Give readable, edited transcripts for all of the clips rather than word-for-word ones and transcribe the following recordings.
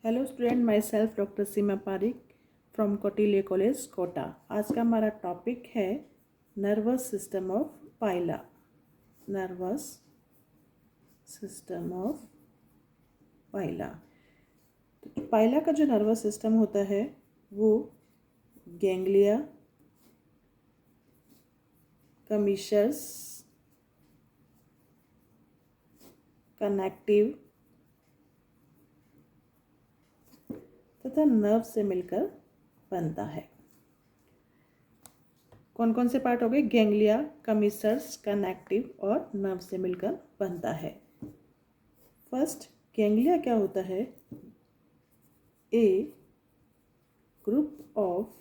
Hello student, my self doctor Seema Pareek from Kautilya college Kota. आज का हमारा टॉपिक है nervous system of Pila. Nervous system of Pila. तो Pila का जो नर्वस सिस्टम होता है वो गैंग्लिया, कमीशर्स, कनेक्टिव तथा नर्व से मिलकर बनता है। कौन कौन से पार्ट हो गए? गैंग्लिया, कमीशर्स, कनेक्टिव और नर्व से मिलकर बनता है। फर्स्ट, गैंग्लिया क्या होता है? A group of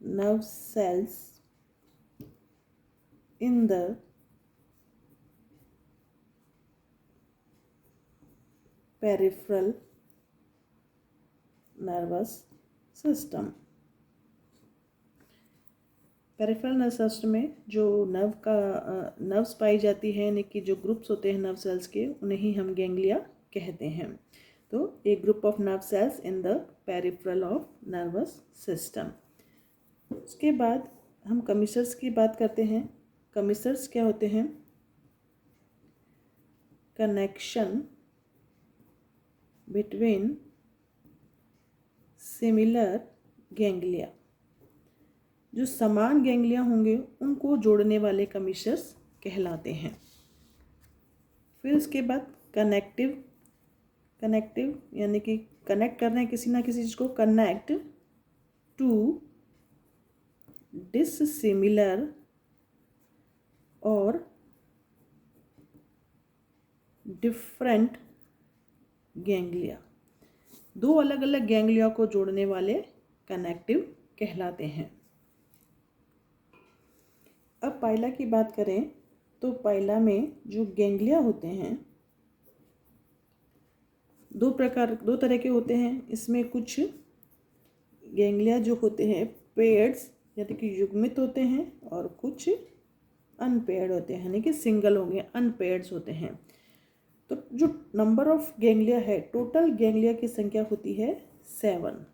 nerve cells in the peripheral nervous system। Peripheral nerve system में जो नर्व्स पाई जाती है, यानी कि जो ग्रुप्स होते हैं नर्व सेल्स के, उन्हें ही हम गैंग्लिया कहते हैं। तो एक group of nerve cells in the peripheral of nervous system. उसके बाद हम कमीशर्स की बात करते हैं। कमीशर्स क्या होते हैं? Connection between similar ganglia. जो समान गैंग्लिया होंगे उनको जोड़ने वाले कमीशर्स कहलाते हैं। फिर उसके बाद कनेक्टिव यानी कि कनेक्ट कर रहे हैं किसी ना किसी चीज़ को, कनेक्ट टू डिससिमिलर और डिफरेंट गैंग्लिया। दो अलग अलग गैंग्लिया को जोड़ने वाले कनेक्टिव कहलाते हैं। अब पाइला की बात करें तो पाइला में जो गैंग्लिया होते हैं दो तरह के होते हैं। इसमें कुछ गैंग्लिया जो होते हैं पेयर्ड्स यानी कि युग्मित होते हैं, और कुछ अनपेयर्ड होते हैं यानी कि सिंगल होंगे, अनपेयर्ड्स होते हैं। तो जो नंबर ऑफ गैंग्लिया है, टोटल गैंग्लिया की संख्या होती है 7।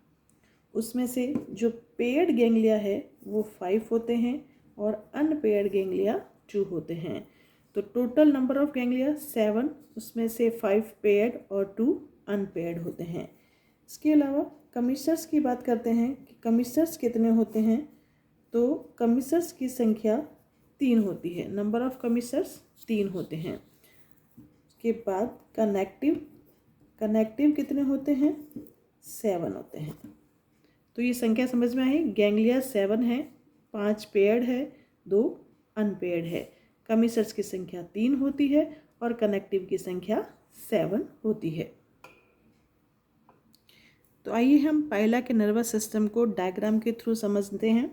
उसमें से जो पेयर्ड गैंग्लिया है वो 5 होते हैं और अनपेयर्ड गैंग्लिया 2 होते हैं। तो टोटल नंबर ऑफ गैंग्लिया 7, उसमें से 5 पेयर्ड और 2 अनपेयर्ड होते हैं। इसके अलावा कमीशर्स की बात करते हैं कि कमीशर्स कितने होते हैं। तो कमीशर्स की संख्या 3 होती है। नंबर ऑफ कमीशर्स 3 होते हैं। उसके बाद कनेक्टिव कितने होते हैं? 7 होते हैं। तो ये संख्या समझ में आई। गैंग्लिया 7 है, 5 पेयर्ड है, 2 अनपेयर्ड है। कमीशर्स की संख्या 3 होती है और कनेक्टिव की संख्या 7 होती है। तो आइए हम पाइला के नर्वस सिस्टम को डायग्राम के थ्रू समझते हैं।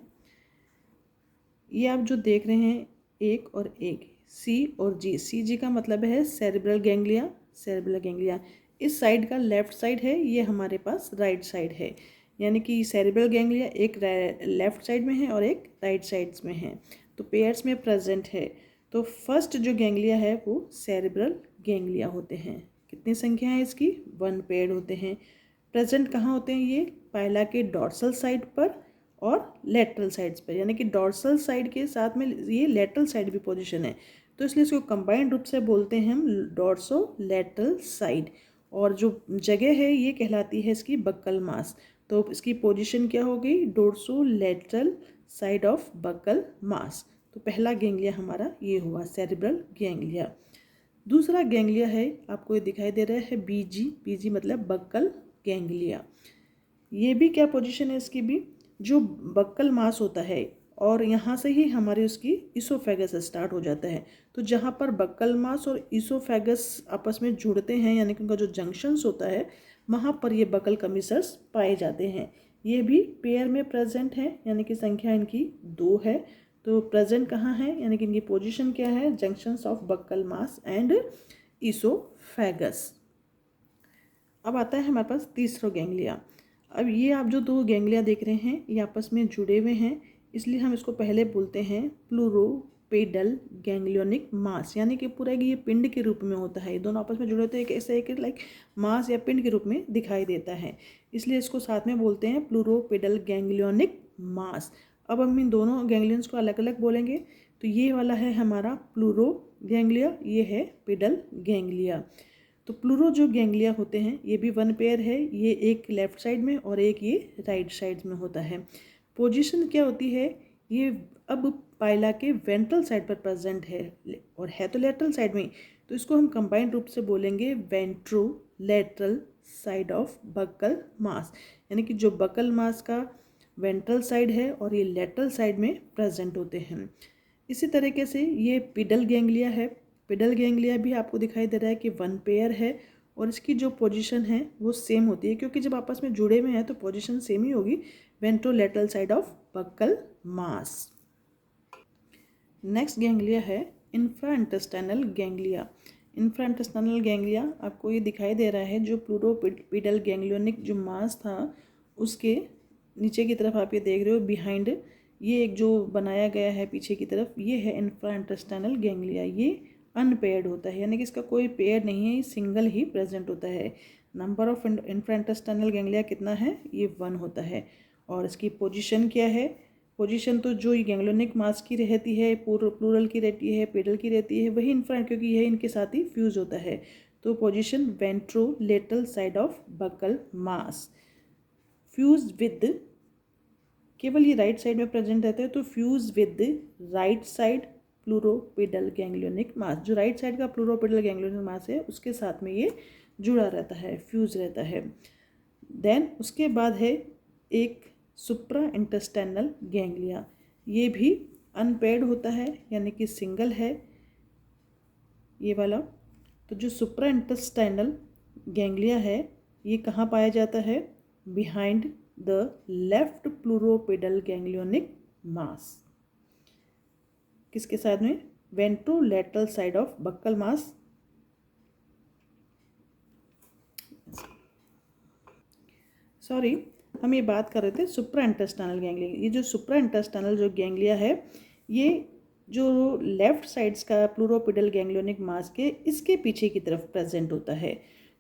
ये आप जो देख रहे हैं एक और एक, सी और जी। सी जी का मतलब है सेरेब्रल गैंग्लिया। इस साइड का लेफ्ट साइड है, ये हमारे पास राइट साइड है। यानी कि सेरेब्रल गैंग्लिया एक लेफ्ट साइड में है और एक राइट साइड्स में है, तो पेयर्स में प्रेजेंट है। तो फर्स्ट जो गैंग्लिया है वो सेरेब्रल गैंग्लिया होते हैं। कितनी संख्या है इसकी? 1 पेयर होते हैं। प्रेजेंट कहाँ होते हैं? ये पाइला के डॉर्सल साइड पर और लेटरल साइड्स पर, यानी कि डॉर्सल साइड के साथ में ये लेटरल साइड भी पोजीशन है, तो इसलिए इसको कंबाइंड रूप से बोलते हैं हम डॉर्सो लेटरल साइड। और जो जगह है ये कहलाती है इसकी बक्कल मास। तो इसकी पोजीशन क्या हो गई? Dorso lateral side of buccal mass. तो पहला गैंग्लिया हमारा ये हुआ, सेरेब्रल गैंग्लिया। दूसरा गैंग्लिया है, आपको ये दिखाई दे रहा है बीजी मतलब बक्कल गैंग्लिया। ये भी क्या पोजीशन है इसकी भी? जो बक्कल मास होता है और यहाँ से ही हमारी उसकी इसोफेगस स्टार्ट हो जाता है। तो जहाँ पर बक्कल मास और इसोफेगस आपस में जुड़ते हैं, यानी कि उनका जो जंक्शंस होता है, वहाँ पर ये बक्कल कमीशर्स पाए जाते हैं। ये भी पेयर में प्रेजेंट है, यानी कि संख्या इनकी 2 है। तो प्रेजेंट कहाँ है, यानी कि इनकी पोजीशन क्या है? Junctions of buccal mass and oesophagus. अब आता है हमारे पास तीसरा गैंग्लिया। अब ये आप जो 2 गैंग्लिया देख रहे हैं ये आपस में जुड़े हुए हैं, इसलिए हम इसको पहले बोलते हैं पेडल गैंग्लियोनिक मास, यानी कि पूरा ये पिंड के रूप में होता है। ये दोनों आपस में जुड़े होते हैं, एक ऐसा एक लाइक मास या पिंड के रूप में दिखाई देता है, इसलिए इसको साथ में बोलते हैं प्लूरोपेडल गैंग्लियोनिक मास। अब हम इन दोनों गैंग्लियंस को अलग अलग बोलेंगे, तो ये वाला है हमारा प्लूरो गैंग्लिया, ये है पेडल गैंग्लिया। तो प्लूरो जो गैंग्लिया होते हैं ये भी वन पेयर है, ये एक लेफ्ट साइड में और एक ये राइट साइड में होता है। पोजीशन क्या होती है, ये अब पाइला के वेंट्रल साइड पर प्रेजेंट है और है तो लेटरल साइड में, तो इसको हम कंबाइंड रूप से बोलेंगे वेंट्रोलेटरल साइड ऑफ बक्कल मास, यानी कि जो बक्कल मास का वेंट्रल साइड है और ये लेटरल साइड में प्रेजेंट होते हैं। इसी तरीके से ये पिडल गैंग्लिया है। पिडल गैंग्लिया भी आपको दिखाई दे रहा है कि वन पेयर है और इसकी जो पोजीशन है वो सेम होती है, क्योंकि जब आपस में जुड़े हुए हैं तो पोजीशन सेम ही होगी, ventrolateral side of buccal mass. Next ganglia है इंफ्राइंटेस्टाइनल गैंग्लिया। इंफ्राइंटेस्टाइनल गैंग्लिया आपको ये दिखाई दे रहा है, जो प्लूरोपेडल गैंग्लियोनिक जो मास था उसके नीचे की तरफ आप ये देख रहे हो बिहाइंड, ये एक जो बनाया गया है पीछे की तरफ, ये है इंफ्राइंटेस्टाइनल गैंग्लिया। ये अनपेयर्ड होता है, यानी कि इसका कोई पेयर नहीं है, ये सिंगल ही प्रेजेंट होता है। नंबर ऑफ इंफ्राइंटेस्टाइनल गैंग्लिया कितना है, ये 1 होता है। और इसकी पोजीशन क्या है, पोजीशन तो जो गैंग्लियोनिक मास की रहती है, प्लूरल की रहती है, पेडल की रहती है, वही इंफ्रा, क्योंकि यह इनके साथ ही फ्यूज होता है। तो position ventrolateral side of buccal mass. Fuse with, केवल ये राइट साइड में प्रेजेंट रहता है, तो fuse with right side pleuropedal ganglionic mass, जो राइट साइड का प्लूरोपेडल गैंग्लियोनिक मास है उसके साथ में ये जुड़ा रहता है, फ्यूज रहता है। देन उसके बाद है एक सुप्रा इंटेस्टाइनल गैंग्लिया, ये भी अनपेयर्ड होता है, यानी कि सिंगल है ये वाला। तो जो सुप्रा इंटेस्टाइनल गैंग्लिया है ये कहाँ पाया जाता है, behind the left pleuropedal ganglionic मास, किसके साथ में, ventrolateral side of buccal mass. Sorry, हम ये बात कर रहे थे सुप्रा इंटेस्टाइनल गैंग्लिया। ये जो सुप्रा इंटेस्टाइनल जो गैंग्लिया है, ये जो लेफ्ट साइड्स का प्लूरोपेडल गैंग्लियोनिक मास के इसके पीछे की तरफ प्रेजेंट होता है।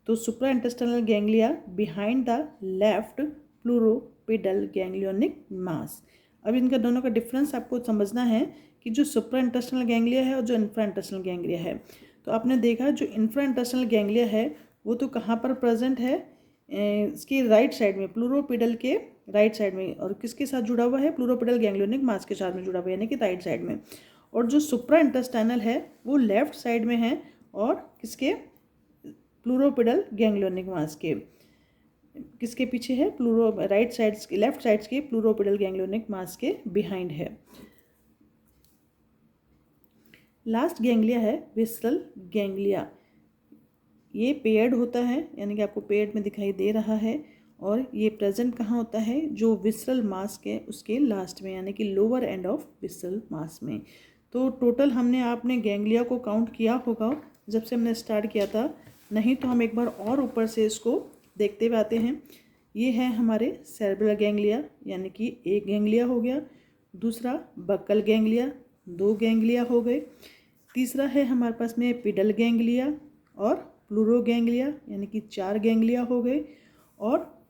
तो supra intestinal ganglia behind the left pleuropedal ganglionic mass. अब इनका दोनों का डिफरेंस आपको समझना है कि जो सुप्रा इंटेस्टाइनल गैंग्लिया है और जो इंफ्रा इंटेस्टाइनल गैंग्लिया है, तो आपने देखा जो इंफ्रा इंटेस्टाइनल गैंग्लिया है वो तो कहाँ पर प्रेजेंट है, इसकी राइट साइड में, प्लूरोपेडल के राइट साइड में, और किसके साथ जुड़ा हुआ है, प्लूरोपेडल गैंग्लियोनिक मास के साथ में जुड़ा हुआ है, यानी कि राइट साइड में। और जो सुप्रा इंटेस्टाइनल है वो लेफ्ट साइड में है, और किसके, प्लूरोपेडल गैंग्लियोनिक मास के किसके पीछे है, राइट साइड्स के, लेफ्ट साइड्स के प्लूरोपेडल गैंग्लियोनिक मास के बिहाइंड है। लास्ट गैंग्लिया है विसरल गैंग्लिया। ये पेयर्ड होता है, यानी कि आपको पेयर्ड में दिखाई दे रहा है, और ये प्रेजेंट कहाँ होता है, जो विसरल मास के उसके लास्ट में, यानी कि लोअर एंड ऑफ विसरल मास में। तो टोटल हमने आपने गैंग्लिया को काउंट किया होगा जब से हमने स्टार्ट किया था, नहीं तो हम एक बार और ऊपर से इसको देखते हुए आते हैं। ये है हमारे सेरेब्रल गैंग्लिया, यानी कि एक गैंग्लिया हो गया, दूसरा बक्कल गैंग्लिया, 2 गैंग्लिया हो गए, तीसरा है हमारे पास में पिडल गैंग्लिया और प्लूरो गैंग्लिया, यानी कि 4 गैंग्लिया हो गए, और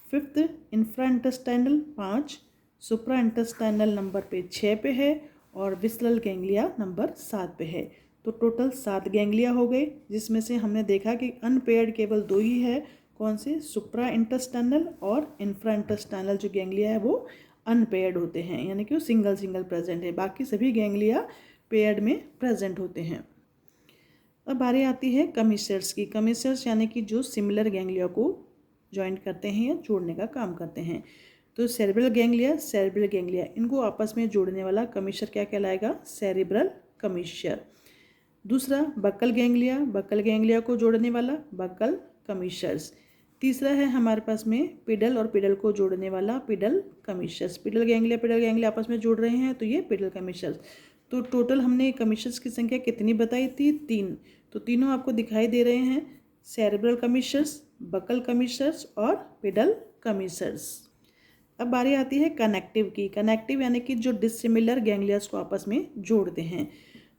फिफ्थ इंफ्रा इंटेस्टाइनल 5, सुप्रा इंटेस्टाइनल नंबर पे 6 पे है, और विसरल गैंग्लिया नंबर 7 पे है। तो टोटल 7 गैंग्लिया हो गए, जिसमें से हमने देखा कि अनपेयर्ड केवल 2 ही है, कौन से, सुप्रा इंटेस्टाइनल और इंफ्रा इंटेस्टाइनल जो गैंग्लिया है वो अनपेयर्ड होते हैं, यानी कि वो सिंगल सिंगल प्रेजेंट है, बाकी सभी गैंग्लिया पेयर्ड में प्रेजेंट होते हैं। अब बारी आती है कमिसर्स की। कमिसर्स यानी कि जो सिमिलर गैंग्लिया को ज्वाइंट करते हैं या जोड़ने का काम करते हैं। तो सेरेब्रल गैंग्लिया इनको आपस में जोड़ने वाला कमिसर क्या कहलाएगा, सेरेब्रल कमिसर। दूसरा बक्कल गैंग्लिया को जोड़ने वाला बक्कल कमिसर्स। तीसरा है हमारे पास में पिडल और पिडल को जोड़ने वाला पिडल कमिसर्स। पिडल गैंग्लिया आपस में जोड़ रहे हैं तो ये पिडल कमिसर्स। तो टोटल हमने कमिसर्स की संख्या कितनी बताई थी, 3। तो तीनों आपको दिखाई दे रहे हैं, सेरेब्रल कमिसर्स, बक्कल कमिसर्स और पिडल कमिसर्स। अब बारी आती है कनेक्टिव की। कनेक्टिव यानी कि जो डिसिमिलर गैंग्लियास को आपस में जोड़ते हैं।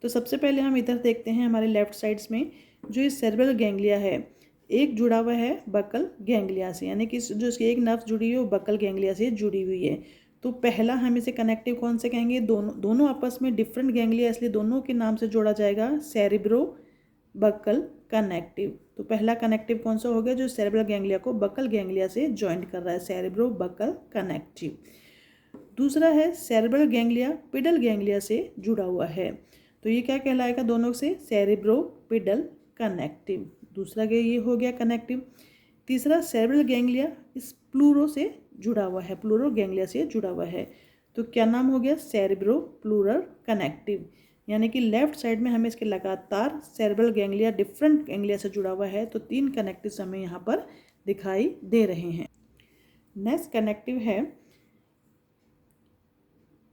तो सबसे पहले हम इधर देखते हैं हमारे लेफ्ट साइड्स में जो ये सेरेब्रल गैंग्लिया है, एक जुड़ा हुआ है बकल गैंग्लिया से, यानी कि जो इसकी एक नर्व जुड़ी है वो बकल गैंग्लिया से जुड़ी हुई है। तो पहला हम इसे कनेक्टिव कौन से कहेंगे, दोनों आपस में डिफरेंट गैंग्लिया, इसलिए दोनों के नाम से जोड़ा जाएगा सेरेब्रो बकल कनेक्टिव। तो पहला कनेक्टिव कौन सा हो गया, जो सेरेब्रल गैंग्लिया को बकल गैंग्लिया से ज्वाइंट कर रहा है, सेरेब्रो बकल कनेक्टिव। दूसरा है सेरेब्रल गैंग्लिया पिडल गैंग्लिया से जुड़ा हुआ है, तो ये क्या कहलाएगा दोनों से, सेरेब्रो पिडल कनेक्टिव। दूसरा ये हो गया कनेक्टिव। तीसरा सेरेब्रल गैंग्लिया इस प्लूरो से जुड़ा हुआ है, प्लूरो गैंग्लिया से जुड़ा हुआ है, तो क्या नाम हो गया, सेरेब्रो प्लूरल कनेक्टिव। यानी कि लेफ्ट साइड में हमें इसके लगातार सेरेब्रल गैंग्लिया डिफरेंट गैंग्लिया से जुड़ा हुआ है, तो 3 कनेक्टिव्स हमें यहाँ पर दिखाई दे रहे हैं। नेक्स्ट कनेक्टिव है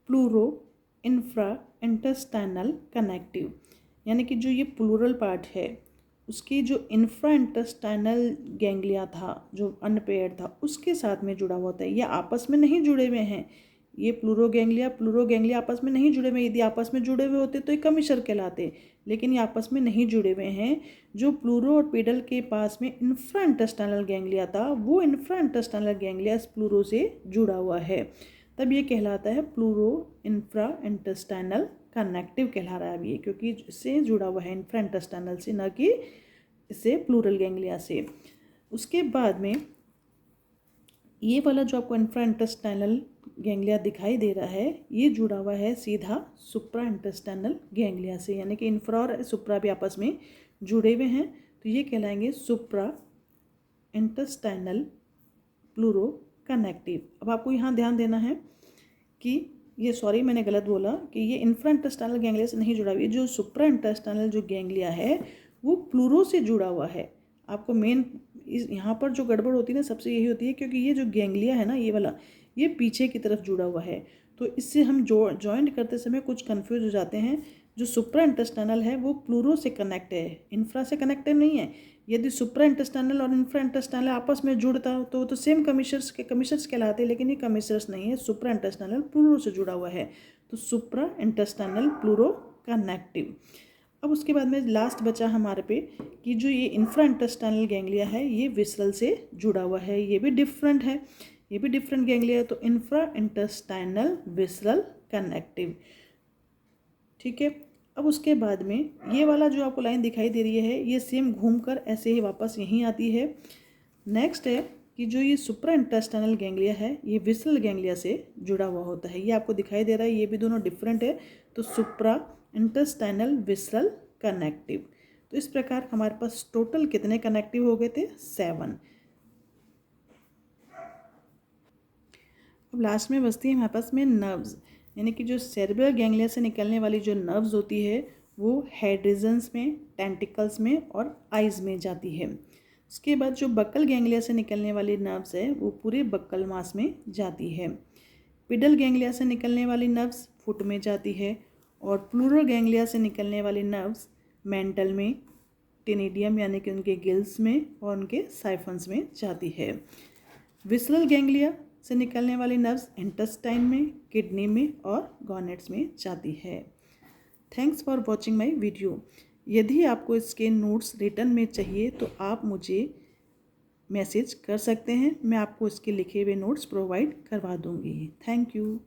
प्लूरो इंफ्रा इंटेस्टाइनल कनेक्टिव, यानी कि जो ये प्लूरल पार्ट है उसकी जो इंफ्रा इंटेस्टाइनल गैंग्लिया था, जो अनपेयर्ड था, उसके साथ में जुड़ा हुआ था। ये आपस में नहीं जुड़े हुए हैं, ये प्लूरो गैंग्लिया आपस में नहीं जुड़े हुए। यदि आपस में जुड़े हुए होते तो ये कमिश्र कहलाते, लेकिन ये आपस में नहीं जुड़े हुए हैं। जो प्लूरो और पिडल के पास में इंफ्रा इंटेस्टाइनल गैंग्लिया था, वो इंफ्रा इंटेस्टाइनल गैंग्लिया इस प्लूरो से जुड़ा हुआ है, तब ये कहलाता है प्लूरो इंफ्रा इंटेस्टाइनल कनेक्टिव कहला रहा है अब ये, क्योंकि इससे जुड़ा हुआ है इंफ्रा इंटेस्टाइनल से, न कि इससे प्लूरल गैंग्लिया से। उसके बाद में ये वाला जो आपको इंफ्रा इंटेस्टाइनल गैंग्लिया दिखाई दे रहा है, ये जुड़ा हुआ है सीधा सुप्रा इंटेस्टाइनल गैंग्लिया से, यानी कि इंफ्रा और सुप्रा भी आपस में जुड़े हुए हैं, तो ये कहलाएंगे सुप्रा इंटेस्टाइनल प्लूरो कनेक्टिव। अब आपको यहाँ ध्यान देना है कि ये, सॉरी मैंने गलत बोला, कि ये इंफ्रा इंटेस्टाइनल गैंग्लिया से नहीं जुड़ा हुआ है। जो सुप्रा इंटेस्टाइनल जो गैंग्लिया है वो प्लूरो से जुड़ा हुआ है। आपको मेन इस यहाँ पर जो गड़बड़ होती है ना, सबसे यही होती है, क्योंकि ये जो गैंग्लिया है ना, ये वाला, ये पीछे की तरफ जुड़ा हुआ है, तो इससे हम जॉइंट करते समय कुछ कन्फ्यूज हो जाते हैं। जो सुप्रा इंटेस्टाइनल है वो प्लूरो से कनेक्ट है, इंफ्रा से कनेक्टेड नहीं है। यदि सुप्रा इंटेस्टाइनल और इंफ्रा इंटेस्टाइनल आपस में जुड़ता तो सेम कमिश्रर्स कहलाते, लेकिन ये कमिश्रर्स नहीं है, सुप्रा इंटेस्टाइनल प्लूरो से जुड़ा हुआ है, तो सुप्रा इंटेस्टाइनल प्लूरो कनेक्टिव। अब उसके बाद में लास्ट बचा हमारे पे कि जो ये इंफ्रा इंटेस्टाइनल गैंग्लिया है ये विसरल से जुड़ा हुआ है, ये भी डिफरेंट है, ये भी डिफरेंट गैंग्लिया है, तो इंफ्रा इंटेस्टाइनल विसरल कनेक्टिव। ठीक है। अब उसके बाद में ये वाला जो आपको लाइन दिखाई दे रही है, ये सेम घूमकर ऐसे ही वापस यहीं आती है। नेक्स्ट है कि जो ये सुप्रा इंटेस्टाइनल गैंग्लिया है ये विसरल गैंग्लिया से जुड़ा हुआ होता है, ये आपको दिखाई दे रहा है, ये भी दोनों डिफरेंट है, तो सुप्रा इंटेस्टाइनल विसरल कनेक्टिव। तो इस प्रकार हमारे पास टोटल कितने कनेक्टिव हो गए थे, 7। अब लास्ट में बचती है हमारे पास में नर्व्स, यानी कि जो सेरेब्रल गैंग्लिया से निकलने वाली जो नर्व्स होती है वो हेड रीजन्स में, टेंटिकल्स में और आइज़ में जाती है। उसके बाद जो बक्कल गैंग्लिया से निकलने वाली नर्व्स है वो पूरे बक्कल मास में जाती है। पिडल गैंग्लिया से निकलने वाली नर्व्स फुट में जाती है, और प्लूरल गैंग्लिया से निकलने वाली नर्व्स मेंटल में, टेनिडियम यानी कि उनके गिल्स में और उनके साइफन्स में जाती है। विसरल गैंग्लिया से निकलने वाली नर्व्स इंटेस्टाइन में, किडनी में और गॉनेट्स में जाती है। Thanks for watching my video. यदि आपको इसके नोट्स रिटर्न में चाहिए तो आप मुझे मैसेज कर सकते हैं, मैं आपको इसके लिखे हुए नोट्स प्रोवाइड करवा दूंगी। Thank you.